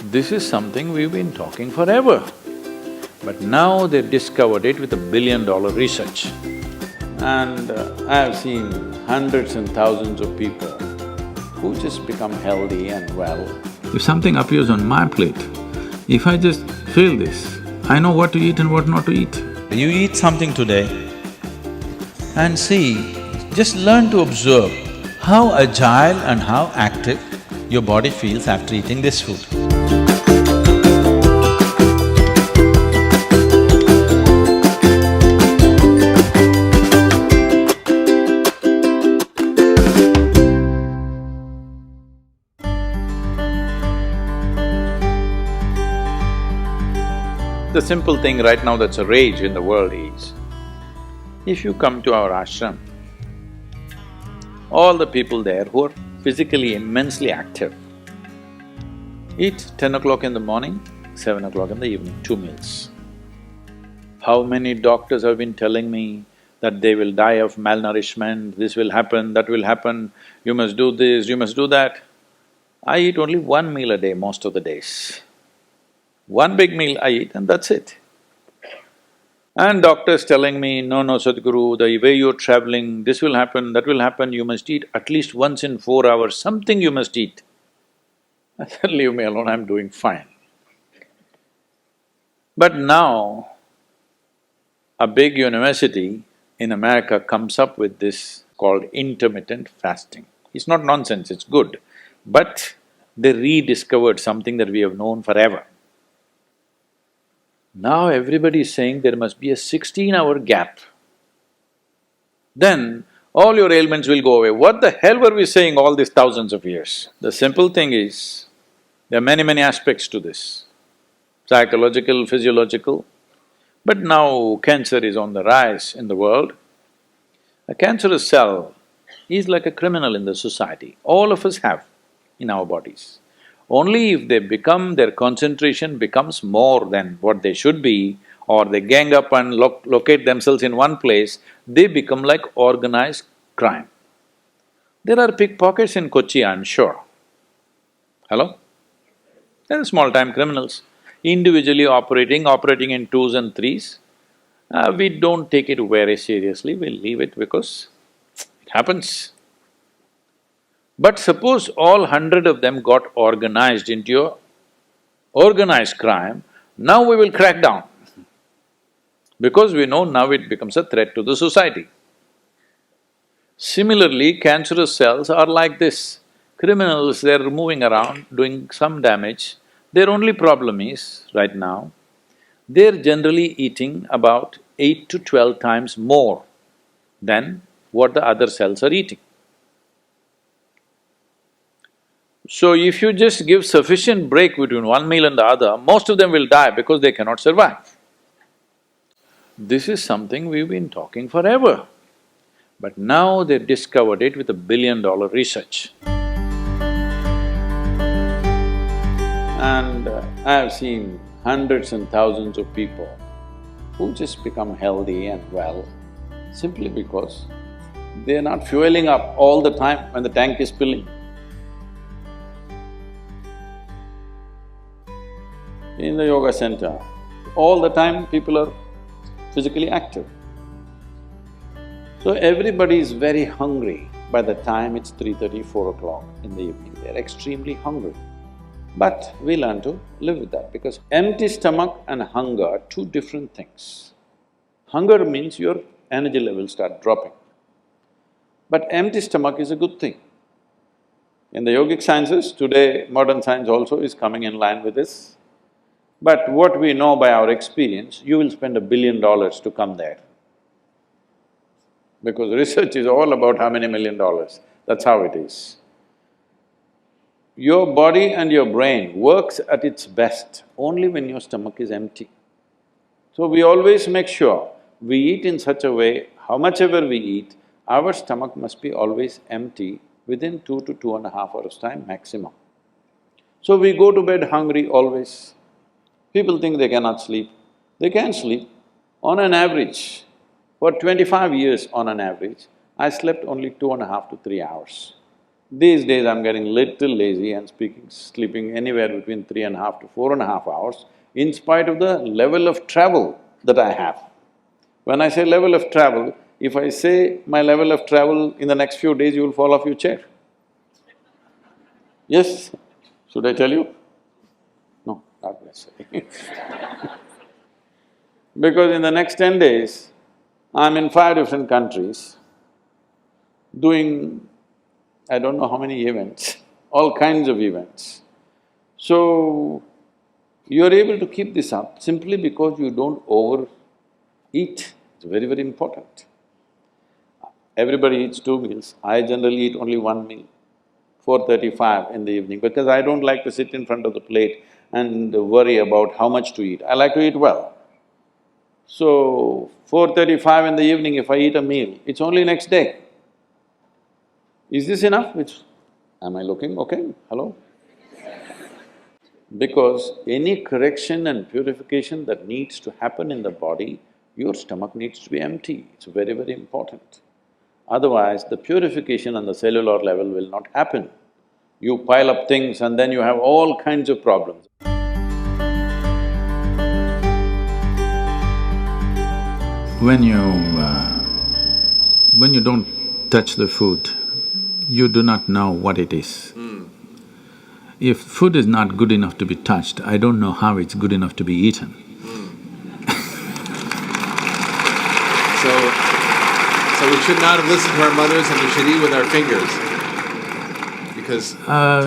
This is something we've been talking forever. But now they've discovered it with $1 billion research. And I have seen hundreds and thousands of people who just become healthy and well. If something appears on my plate, if I just feel this, I know what to eat and what not to eat. You eat something today and see, just learn to observe how agile and how active your body feels after eating this food. The simple thing right now that's a rage in the world is, if you come to our ashram, all the people there who are physically immensely active eat 10 o'clock in the morning, 7 o'clock in the evening, 2 meals. How many doctors have been telling me that they will die of malnourishment, this will happen, that will happen, you must do this, you must do that. I eat only 1 meal a day most of the days. One big meal I eat and that's it. And doctors telling me, no, Sadhguru, the way you're traveling, this will happen, that will happen, you must eat at least once in 4 hours, something you must eat. I said, leave me alone, I'm doing fine. But now, a big university in America comes up with this called intermittent fasting. It's not nonsense, it's good, but they rediscovered something that we have known forever. Now everybody is saying there must be a 16-hour gap. Then all your ailments will go away. What the hell were we saying all these thousands of years? The simple thing is, there are many aspects to this, psychological, physiological. But now cancer is on the rise in the world. A cancerous cell is like a criminal in the society. All of us have in our bodies. Only if they become… their concentration becomes more than what they should be, or they gang up and locate themselves in one place, they become like organized crime. There are pickpockets in Kochi, I'm sure. Hello? There are small-time criminals, individually operating in twos and threes. We don't take it very seriously, we leave it because it happens. But suppose all 100 of them got organized into a organized crime, now we will crack down. Because we know now it becomes a threat to the society. Similarly, cancerous cells are like this. Criminals, they're moving around, doing some damage. Their only problem is, right now, they're generally eating about 8 to 12 times more than what the other cells are eating. So if you just give sufficient break between one meal and the other, most of them will die because they cannot survive. This is something we've been talking forever. But now they've discovered it with $1 billion research. And I have seen hundreds and thousands of people who just become healthy and well simply because they're not fueling up all the time when the tank is filling. In the yoga center, all the time people are physically active. So everybody is very hungry by the time it's 3:30, 4 o'clock in the evening, they're extremely hungry. But we learn to live with that because empty stomach and hunger are two different things. Hunger means your energy levels start dropping. But empty stomach is a good thing. In the yogic sciences, today modern science also is coming in line with this. But what we know by our experience, you will spend $1 billion to come there. Because research is all about how many $1 million, that's how it is. Your body and your brain works at its best only when your stomach is empty. So we always make sure we eat in such a way, how much ever we eat, our stomach must be always empty within 2 to 2.5 hours' time maximum. So we go to bed hungry always. People think they cannot sleep. They can sleep. On an average, for 25 years on an average, I slept only 2.5 to 3 hours. These days I'm getting little lazy and sleeping anywhere between 3.5 to 4.5 hours in spite of the level of travel that I have. When I say level of travel, if I say my level of travel in the next few days, you will fall off your chair. Yes? Should I tell you? No, not necessarily. Because in the next 10 days, I'm in 5 different countries doing I don't know how many events, all kinds of events. So, you're able to keep this up simply because you don't overeat. It's very, very important. Everybody eats 2 meals. I generally eat only 1 meal, 4:35 in the evening, because I don't like to sit in front of the plate and worry about how much to eat. I like to eat well. So, 4:35 in the evening, if I eat a meal, it's only next day. Is this enough? Am I looking okay? Hello? Because any correction and purification that needs to happen in the body, your stomach needs to be empty. It's very, very important. Otherwise, the purification on the cellular level will not happen. You pile up things and then you have all kinds of problems. When you… when you don't touch the food, you do not know what it is. If food is not good enough to be touched, I don't know how it's good enough to be eaten. So we should not have listened to our mothers and we should eat with our fingers because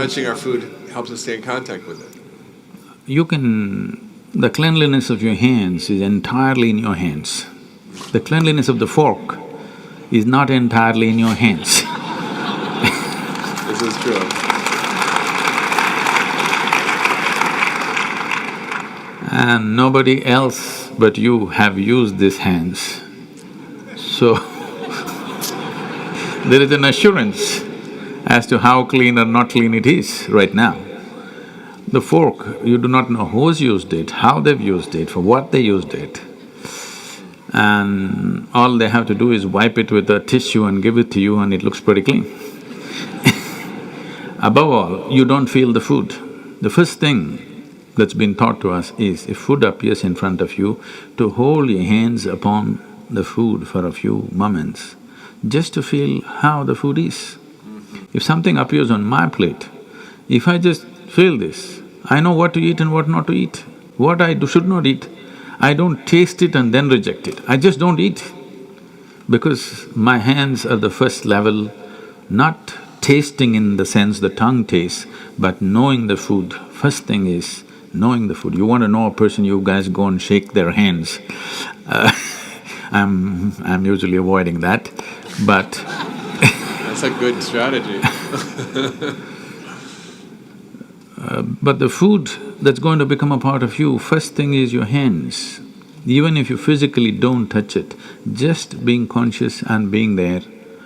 touching our food helps us stay in contact with it. You can… the cleanliness of your hands is entirely in your hands. The cleanliness of the fork is not entirely in your hands. This is true. And nobody else but you have used these hands. So, there is an assurance as to how clean or not clean it is right now. The fork, you do not know who's used it, how they've used it, for what they used it. And all they have to do is wipe it with a tissue and give it to you and it looks pretty clean. Above all, you don't feel the food. The first thing that's been taught to us is, if food appears in front of you, to hold your hands upon the food for a few moments, just to feel how the food is. If something appears on my plate, if I just feel this, I know what to eat and what not to eat, what I should not eat. I don't taste it and then reject it, I just don't eat. Because my hands are the first level, not tasting in the sense the tongue tastes, but knowing the food. First thing is knowing the food. You want to know a person, you guys go and shake their hands. I'm usually avoiding that, but That's a good strategy. But the food that's going to become a part of you, first thing is your hands. Even if you physically don't touch it, just being conscious and being there,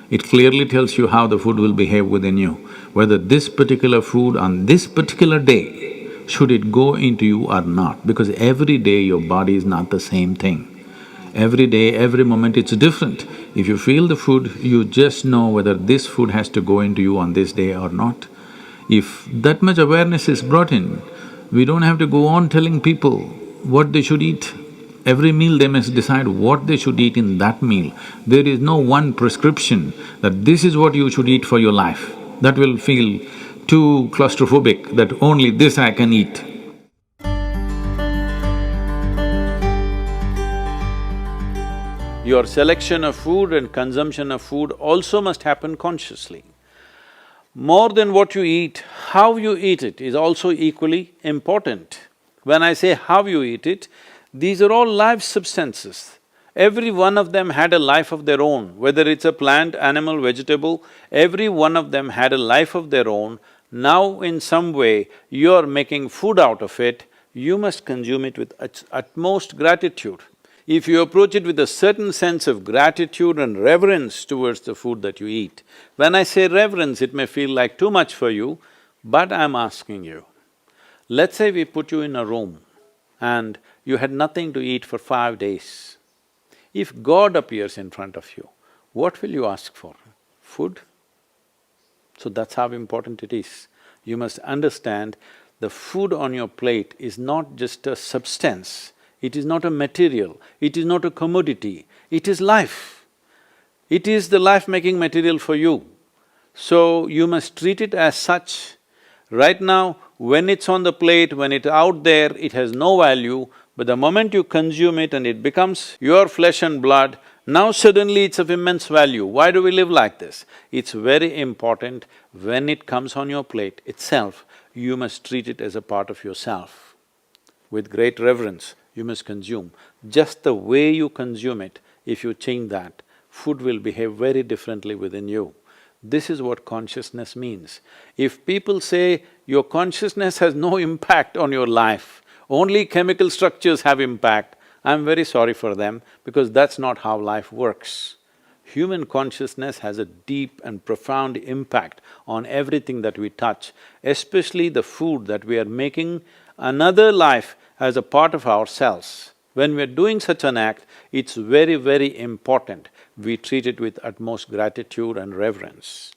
it clearly tells you how the food will behave within you. Whether this particular food on this particular day, should it go into you or not, because every day your body is not the same thing. Every day, every moment it's different. If you feel the food, you just know whether this food has to go into you on this day or not. If that much awareness is brought in, we don't have to go on telling people what they should eat. Every meal they must decide what they should eat in that meal. There is no one prescription that this is what you should eat for your life. That will feel too claustrophobic, that only this I can eat. Your selection of food and consumption of food also must happen consciously. More than what you eat, how you eat it is also equally important. When I say how you eat it, these are all live substances. Every one of them had a life of their own, whether it's a plant, animal, vegetable, every one of them had a life of their own. Now in some way, you're making food out of it, you must consume it with utmost gratitude. If you approach it with a certain sense of gratitude and reverence towards the food that you eat, when I say reverence, it may feel like too much for you, but I'm asking you, let's say we put you in a room and you had nothing to eat for 5 days. If God appears in front of you, what will you ask for? Food? So that's how important it is. You must understand the food on your plate is not just a substance, it is not a material, it is not a commodity, it is life. It is the life-making material for you. So you must treat it as such. Right now, when it's on the plate, when it's out there, it has no value, but the moment you consume it and it becomes your flesh and blood, now suddenly it's of immense value. Why do we live like this? It's very important when it comes on your plate itself, you must treat it as a part of yourself. With great reverence, you must consume. Just the way you consume it, if you change that, food will behave very differently within you. This is what consciousness means. If people say your consciousness has no impact on your life, only chemical structures have impact, I'm very sorry for them because that's not how life works. Human consciousness has a deep and profound impact on everything that we touch, especially the food that we are making another life as a part of ourselves. When we are doing such an act, it's very, very important we treat it with utmost gratitude and reverence.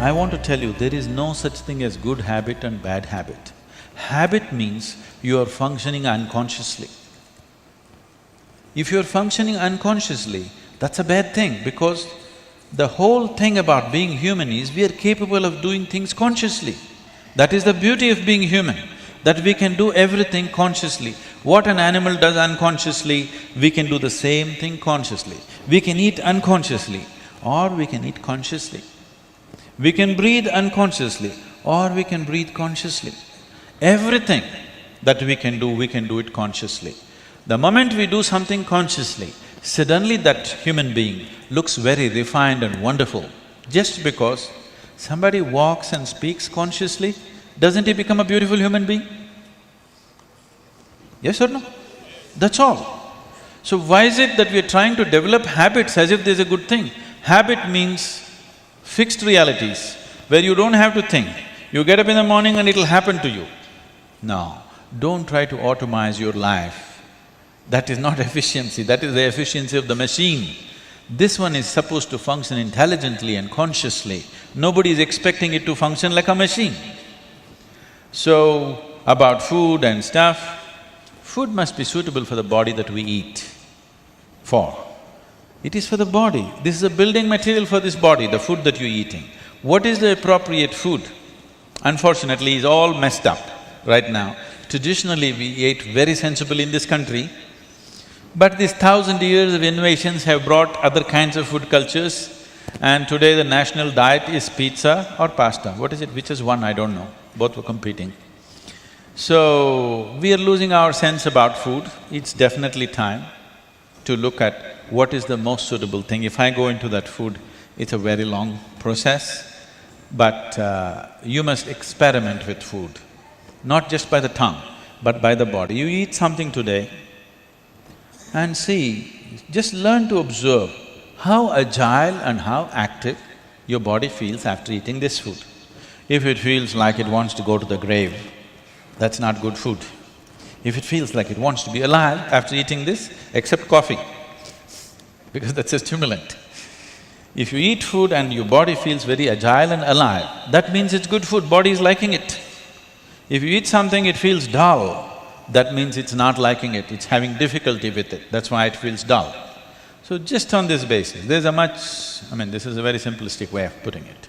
I want to tell you, there is no such thing as good habit and bad habit. Habit means you are functioning unconsciously. If you are functioning unconsciously, that's a bad thing because the whole thing about being human is we are capable of doing things consciously. That is the beauty of being human, that we can do everything consciously. What an animal does unconsciously, we can do the same thing consciously. We can eat unconsciously or we can eat consciously. We can breathe unconsciously or we can breathe consciously. Everything that we can do it consciously. The moment we do something consciously, suddenly that human being looks very refined and wonderful. Just because somebody walks and speaks consciously, doesn't he become a beautiful human being? Yes or no? That's all. So why is it that we are trying to develop habits as if there's a good thing? Habit means fixed realities where you don't have to think. You get up in the morning and it'll happen to you. No, don't try to automize your life. That is not efficiency, that is the efficiency of the machine. This one is supposed to function intelligently and consciously. Nobody is expecting it to function like a machine. So, about food and stuff, food must be suitable for the body that we eat for. It is for the body. This is a building material for this body, the food that you're eating. What is the appropriate food? Unfortunately, it's all messed up right now. Traditionally, we ate very sensibly in this country, but these 1,000 years of innovations have brought other kinds of food cultures, and today the national diet is pizza or pasta. What is it? Which is one? I don't know. Both were competing. So, we are losing our sense about food. It's definitely time to look at what is the most suitable thing. If I go into that food, it's a very long process, but you must experiment with food, not just by the tongue, but by the body. You eat something today and see, just learn to observe how agile and how active your body feels after eating this food. If it feels like it wants to go to the grave, that's not good food. If it feels like it wants to be alive after eating this, except coffee, because that's a stimulant. If you eat food and your body feels very agile and alive, that means it's good food, body is liking it. If you eat something, it feels dull, that means it's not liking it, it's having difficulty with it, that's why it feels dull. So just on this basis, there's a much… this is a very simplistic way of putting it.